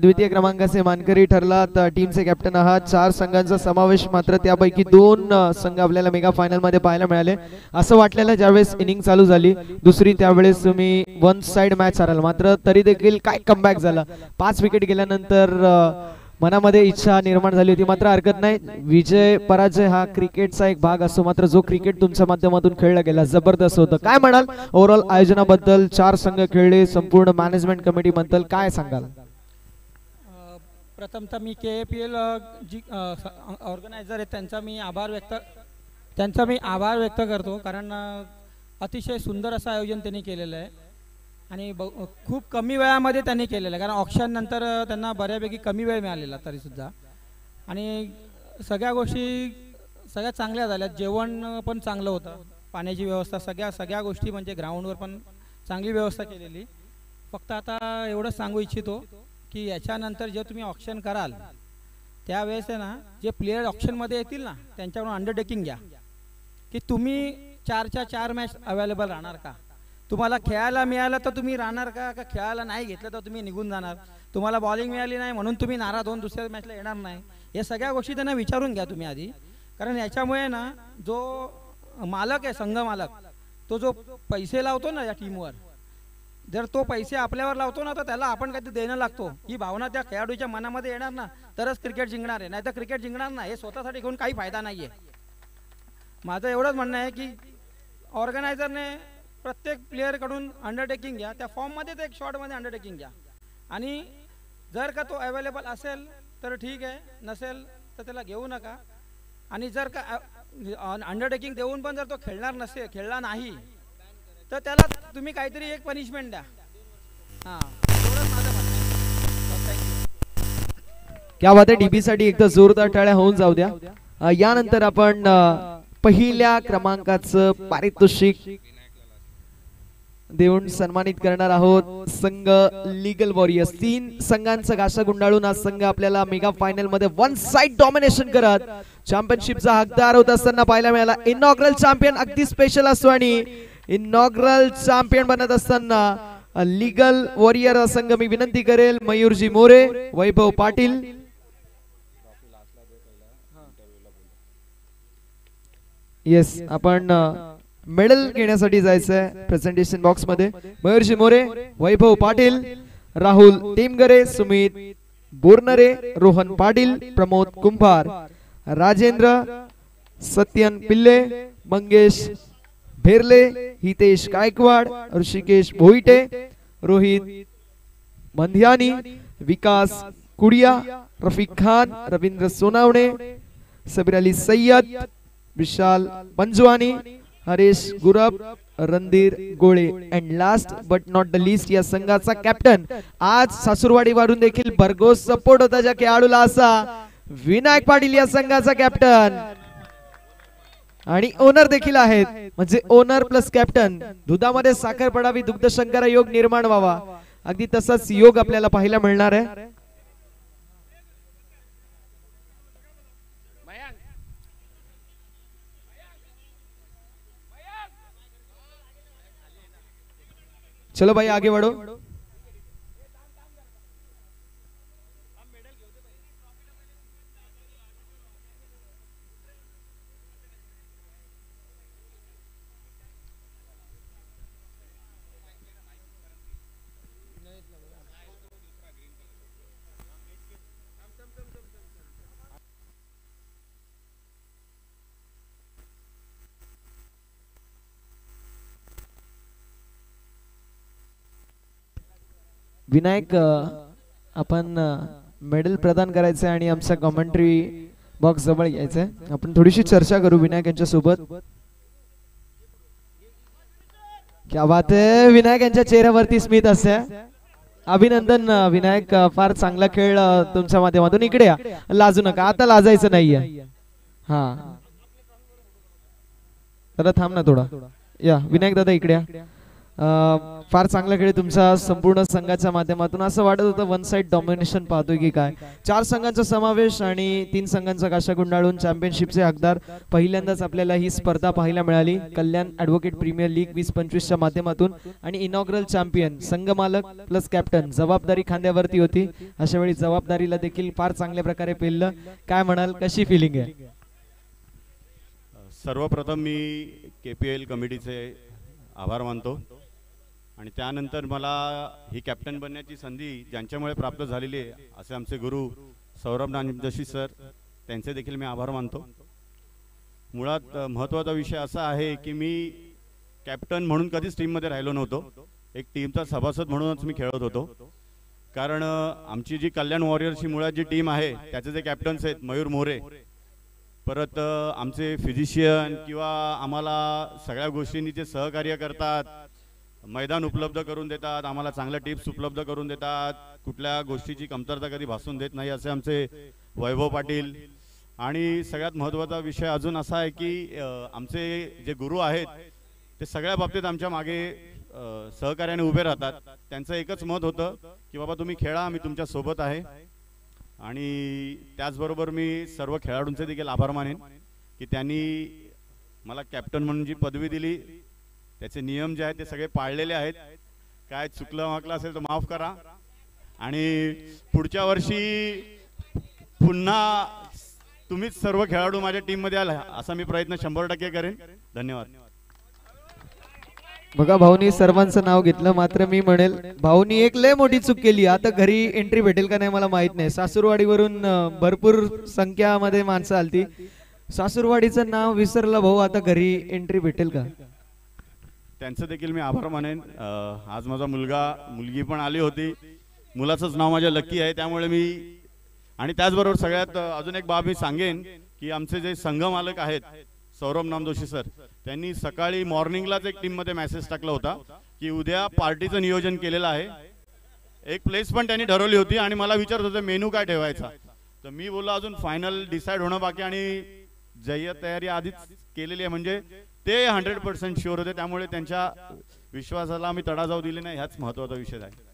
द्वितीय क्रमांकाचे मानकरी ठरला. तर टीमचे कॅप्टन आहात. 4 संघांचा समावेश, मात्र त्यापैकी 2 संघ आपल्याला मेगा फायनल मध्ये पाहायला मिळाले. असं वाटलेलं ज्यावेळेस इनिंग चालू झाली दुसरी, त्यावेळेस तुम्ही 1 साइड मॅच हराल, मात्र तरी देखील काय कमबॅक झाला. 5 विकेट गेल्यानंतर मनामध्ये इच्छा निर्माण झाली होती, मात्र हरकत नाही. विजय पराजय हा क्रिकेटचा एक भाग असतो, मात्र जो क्रिकेट तुमच्या माध्यमातून खेळला गेला जबरदस्त होतं. काय म्हणाल ओव्हरऑल आयोजनाबद्दल? 4 संघ खेळले, संपूर्ण मॅनेजमेंट कमिटी बद्दल काय सांगाल? प्रथमतः मी KAPL जी ऑर्गनायझर आहे त्यांचा मी आभार व्यक्त करतो, कारण अतिशय सुंदर असं आयोजन त्यांनी केलेलं आहे आणि खूप कमी वेळामध्ये त्यांनी केलेलं आहे. कारण ऑक्शन नंतर त्यांना बऱ्यापैकी कमी वेळ मिळालेला तरीसुद्धा, आणि सगळ्या गोष्टी सगळ्या चांगल्या झाल्या. जेवण पण चांगलं होतं, पाण्याची व्यवस्था, सगळ्या गोष्टी म्हणजे ग्राउंडवर पण चांगली व्यवस्था केलेली. फक्त आता एवढंच सांगू इच्छितो की याच्यानंतर जे तुम्ही ऑक्शन कराल त्यावेळेस आहे ना, जे प्लेयर ऑक्शनमध्ये येतील ना त्यांच्याकडून अंडरटेकिंग घ्या की तुम्ही 4च्या 4 मॅच अवेलेबल राहणार का, तुम्हाला खेळायला मिळालं तर तुम्ही राहणार का, का खेळायला नाही घेतलं तर तुम्ही निघून जाणार, तुम्हाला बॉलिंग मिळाली नाही म्हणून तुम्ही नाराज होऊन दुसऱ्या मॅचला येणार नाही. या सगळ्या गोष्टी त्यांना विचारून घ्या तुम्ही आधी, कारण याच्यामुळे ना जो मालक आहे, संघ मालक, तो जो पैसे लावतो ना या टीमवर, जर तो पैसे आपल्यावर लावतो ना तर त्याला आपण काहीतरी देणं लागतो, ही भावना त्या खेळाडूच्या मनामध्ये येणार ना तरच क्रिकेट जिंकणार आहे, नाही तर क्रिकेट जिंकणार नाही. हे स्वतःसाठी घेऊन काही फायदा नाही आहे. माझं एवढंच म्हणणं आहे की ऑर्गनायझरने प्रत्येक प्लेअरकडून अंडरटेकिंग घ्या, त्या फॉर्ममध्ये तर एक शॉर्टमध्ये अंडरटेकिंग घ्या, आणि जर का तो अवेलेबल असेल तर ठीक आहे, नसेल तर त्याला घेऊ नका. आणि जर का अंडरटेकिंग देऊन पण जर तो खेळला नाही तर त्याला तुम्ही काहीतरी एक पनिशमेंट द्या. हां, एवढंच माझं म्हणणं आहे. क्या बात आहे. डीबी साठी एकदा जोरदार टाळ्या होऊन जाऊ द्या. यानंतर आपण पहिल्या क्रमांकाचं पारितोषिक देऊन सन्मानित करणार आहोत संघ लीगल वॉरियर्स. 3 संघांचा घासा गुंडाळून हा संघ आपल्याला मेगा फायनल मध्ये 1 साइड डॉमिनेशन करत चॅम्पियनशिपचा हकदार होत असताना पाहायला मिळाला. इनॉग्रल चॅम्पियन अगदी स्पेशल असतो, आणि इनॉग्रल चॅम्पियन बनत असताना लीगल वॉरियर संघ मी विनंती करेल मयूरजी मोरे, वैभव पाटील. येस, आपण मेडल घेण्यासाठी जायचंय प्रेझेंटेशन बॉक्स मध्ये. मयूरजी मोरे, वैभव पाटील, राहुल टेमगरे, सुमित बोरनरे, रोहन पाटील, प्रमोद कुंभार, राजेंद्र सत्यन पिल्ले, मंगेश भेरले, हितेश गायकवाड, ऋषिकेश भोईटे, रोहित मंधियानी, विकास कुडिया, रफिक खान, रवींद्र सोनावणे, सबीर अली सय्यद, विशाल पंजवानी, हरीश गुरब, रणधीर गोळे, and last but not the list या संघाचा कॅप्टन. आज सासूरवाडी वारून देखील भरघोस सपोर्ट होता ज्या खेळाडूला, असा विनायक पाटील या संघाचा कॅप्टन आणि ओनर देखील आहेत. म्हणजे ओनर प्लस कॅप्टन, दुधामध्ये साखर पडावी, दुग्ध शंकरा योग निर्माण व्हावा, अगदी तसाच योग आपल्याला पाहायला मिळणार आहे. चलो भाई आगे बढ़ो. विनायक आपण मेडल प्रदान करायचं आणि आमचा कमेंट्री बॉक्स जवळ घ्यायचंय. आपण थोडीशी चर्चा करू विनायक यांच्या सोबत. क्या बात आहे, विनायक यांच्या चेहऱ्यावरती स्मित असते. अभिनंदन विनायक, फार चांगला खेळ तुमच्या माध्यमातून. इकडे या, लाजू नका, आता लाजायचं नाहीये. हा दादा थांब ना थोडा. या विनायक दादा इकडे या. फार चांगला खेळ तुमचा संपूर्ण संघाच्या माध्यमातून. असं वाटत होतं वन साइड डॉमिनेशन पाहतोय की काय. 4 संघांचा समावेश आणि 3 संघांचा काशा गुंडाळून चॅम्पियनशिपचे हकदार. पहिल्यांदाच आपल्याला ही स्पर्धा पाहायला मिळाली कल्याण ॲडव्होकेट प्रीमियर लीग 20-25च्या माध्यमातून. आणि इनॉग्रल चॅम्पियन संघ मालक प्लस कॅप्टन, जबाबदारी खांद्यावरती होती. अशा वेळी जबाबदारीला देखील फार चांगल्या प्रकारे पेललं. काय म्हणाल, कशी फिलिंग आहे? सर्वप्रथम मी KPL कमिटीचे आभार मानतो आणि त्यानंतर मला ही कॅप्टन बनण्याची संधी ज्यांच्यामुळे प्राप्त झालेली आहे असे आमचे गुरु सौरभ नानजोशी सर, त्यांचे देखील मी आभार मानतो. मुळात महत्त्वाचा विषय असा आहे की मी कॅप्टन म्हणून कधीच टीममध्ये राहिलो नव्हतो. एक टीमचा सभासद म्हणूनच मी खेळत होतो. कारण आमची जी कल्याण वॉरियर्सची मुळात जी टीम आहे त्याचे जे कॅप्टन्स आहेत मयूर मोरे, परत आमचे फिजिशियन किंवा आम्हाला सगळ्या गोष्टींनी जे सहकार्य करतात, मैदान उपलब्ध करून देतात, आम्हाला चांगल्या टिप्स उपलब्ध करून देतात, कुठल्या गोष्टीची कमतरता कधी भासून देत नाही असे आमचे वैभव पाटील. आणि सगळ्यात महत्त्वाचा विषय अजून असा आहे की आमचे जे गुरु आहेत ते सगळ्या बाबतीत आमच्या मागे सहकार्याने उभे राहतात. त्यांचं एकच मत होतं की बाबा तुम्ही खेळा, मी तुमच्या सोबत आहे. आणि त्याचबरोबर मी सर्व खेळाडूंचे देखील आभार मानेन की त्यांनी मला कॅप्टन म्हणून जी पदवी दिली त्याचे नियम जे आहेत ते सगळे पाळलेले आहेत. काय चुकलं वाकलं असेल तर माफ करा. आणि पुढच्या वर्षी पुन्हा तुम्हीच सर्व खेळाडू माझ्या टीममध्ये आला असा मी प्रयत्न 100% करेन. धन्यवाद. बघा भाऊनी सर्वांचं नाव घेतलं, मात्र मी म्हणेल भाऊनी एक लय मोठी चूक केली. आता घरी एंट्री भेटेल का नाही मला माहित नाही. सासूरवाडीवरून भरपूर संख्यामध्ये माणसं आलती. सासूरवाडीचं नाव विसरलं भाऊ, आता घरी एंट्री भेटेल का? त्यांचं देखील मी आभार मानेन. आज माझा मुलगी पण आली होती. मुलाचंच नाव माझ्या लकी आहे, त्यामुळे मी. आणि त्याचबरोबर सगळ्यात अजून एक बाब मी सांगेन की आमचे जे संघ मालक आहेत सौरभ नामजोशी सर, त्यांनी सकाळी मॉर्निंगलाच एक टीममध्ये मेसेज टाकला होता की उद्या पार्टीचं नियोजन केलेलं आहे. एक प्लेस पण त्यांनी ठरवली होती आणि मला विचारत होते मेनू काय ठेवायचा. तर मी बोललो अजून फायनल डिसाईड होणं बाकी आणि जय्यत तयारी आधीच केलेली आहे. म्हणजे ते 100% शुअर होते, त्यामुळे त्यांच्या विश्वासाला आम्ही तडा जाऊ दिले नाही. ह्याच महत्त्वाचा विषय आहे.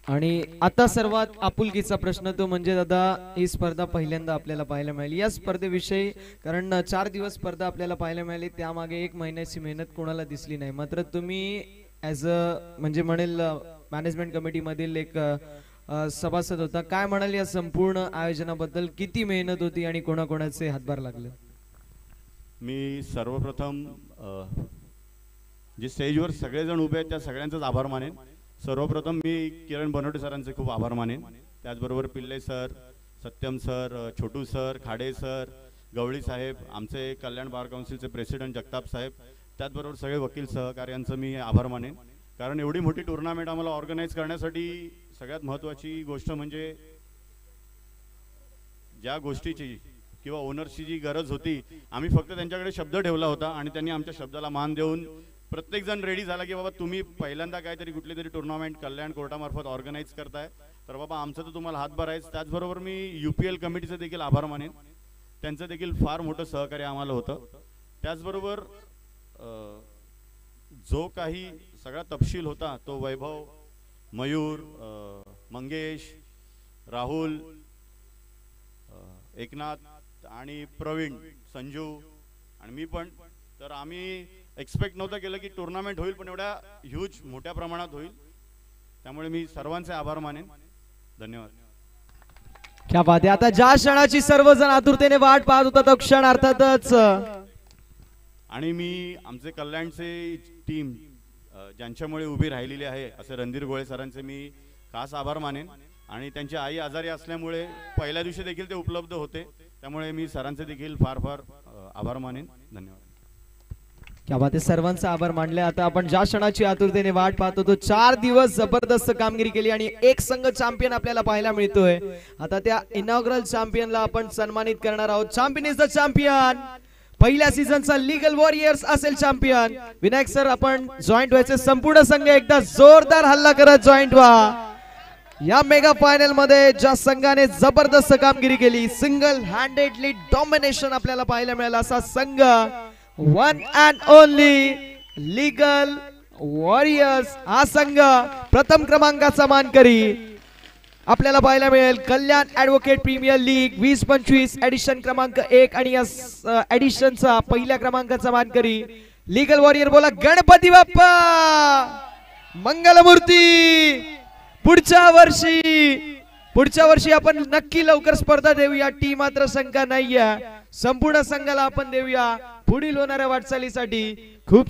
आणि आता सर्वात आपुलकीचा प्रश्न तो म्हणजे दादा ही स्पर्धा पहिल्यांदा आपल्याला पाहायला मिळाली. या स्पर्धेविषयी कारण 4 दिवस स्पर्धा आपल्याला पाहायला मिळाली, त्यामागे 1 महिन्याची मेहनत कोणाला दिसली नाही. मात्र तुम्ही ॲज अ म्हणजे म्हणेल मॅनेजमेंट कमिटीमधील एक सभासद होता. काय म्हणाल या संपूर्ण आयोजनाबद्दल? किती मेहनत होती आणि कोणाकोणाचे हातभार लागले? मी सर्वप्रथम जे स्टेजवर सगळेजण उभे आहेत त्या सगळ्यांचाच आभार मानेन. सर्वप्रथम मी किरण बनवटे सरांचे खूप आभार मानेन. त्याचबरोबर पिल्ले सर, सत्यम सर, छोटू सर, खाडे सर, गवळी साहेब, आमचे कल्याण बार काउन्सिलचे प्रेसिडेंट जगताप साहेब, त्याचबरोबर सगळे वकील सहकार्यांचं मी आभार मानेन. कारण एवढी मोठी टुर्नामेंट आम्हाला ऑर्गनाईज करण्यासाठी सगळ्यात महत्त्वाची गोष्ट म्हणजे ज्या गोष्टीची किंवा ओनर्सची जी गरज होती, आम्ही फक्त त्यांच्याकडे शब्द ठेवला होता आणि त्यांनी आमच्या शब्दाला मान देऊन प्रत्येक जण रेडी झाला की बाबा तुम्ही पहिल्यांदा काहीतरी कुठली तरी टुर्नामेंट कल्याण कोर्टामार्फत ऑर्गनाईज करताय, तर बाबा आमचं तर तुम्हाला हातभार आहेच. त्याचबरोबर मी UPL कमिटीचं देखील आभार मानेन. त्यांचं देखील फार मोठं सहकार्य आम्हाला होतं. त्याचबरोबर जो काही सगळा तपशील होता तो वैभव, मयूर, मंगेश, राहुल, एकनाथ आणि प्रवीण, संजू आणि मी पण, तर आम्ही एक्सपेक्ट नव्हतं केलं की टुर्नामेंट होईल, पण एवढ्या ह्यूज मोठ्या प्रमाणात होईल. त्यामुळे मी सर्वांचे आभार मानेन. धन्यवाद. क्या बात आहे. आता ज्या क्षणाची सर्वजण आतुरतेने वाट पाहत होता तो क्षण अर्थातच. आणि मी आमचे कल्याणचे टीम ज्यांच्यामुळे उभी राहिलेली आहे असे रणधीर गोळे सरांचे मी खास आभार मानेन. आणि त्यांची आई आजारी असल्यामुळे पहिल्या दिवशी देखील ते उपलब्ध होते, त्यामुळे मी सरांचे देखील फार फार आभार मानेन. धन्यवाद. क्या बात आहे, सर्वांचा आभार मानले. आता आपण ज्या क्षणाची आतुरतेने वाट पाहतो तो 4 दिवस जबरदस्त कामगिरी केली आणि एक संघ चॅम्पियन आपल्याला पाहायला मिळतोय. आता त्या इनॉग्रल चॅम्पियनला आपण सन्मानित करणार आहोत. Champion is the champion. पहिल्या सीझनचा लीगल वॉरियर्स असेल चॅम्पियन. विनायक सर, आपण जॉईंट व्हायचे. संपूर्ण संघ एकदा जोरदार हल्ला करत जॉईंट व्हा. या मेगा फायनल मध्ये ज्या संघाने जबरदस्त कामगिरी केली, सिंगल हँडेडली डॉमिनेशन आपल्याला पाहायला मिळाला असा संघ one and only legal warriors हा संघ प्रथम क्रमांकाचा मानकरी आपल्याला पाहायला मिळेल. कल्याण ॲडव्होकेट प्रीमियर लीग 20-25 एडिशन क्रमांक 1 आणि या एडिशनचा पहिल्या क्रमांकाचा मानकरी लीगल वॉरियर. बोला गणपती बाप्पा मंगलमूर्ती. पुढच्या वर्षी आपण नक्की लवकर स्पर्धा देऊया. टीम मात्र शंका नाहीये, संपूर्ण संघाला आपण देऊया पुढील होणाऱ्या वाटचालीसाठी खूप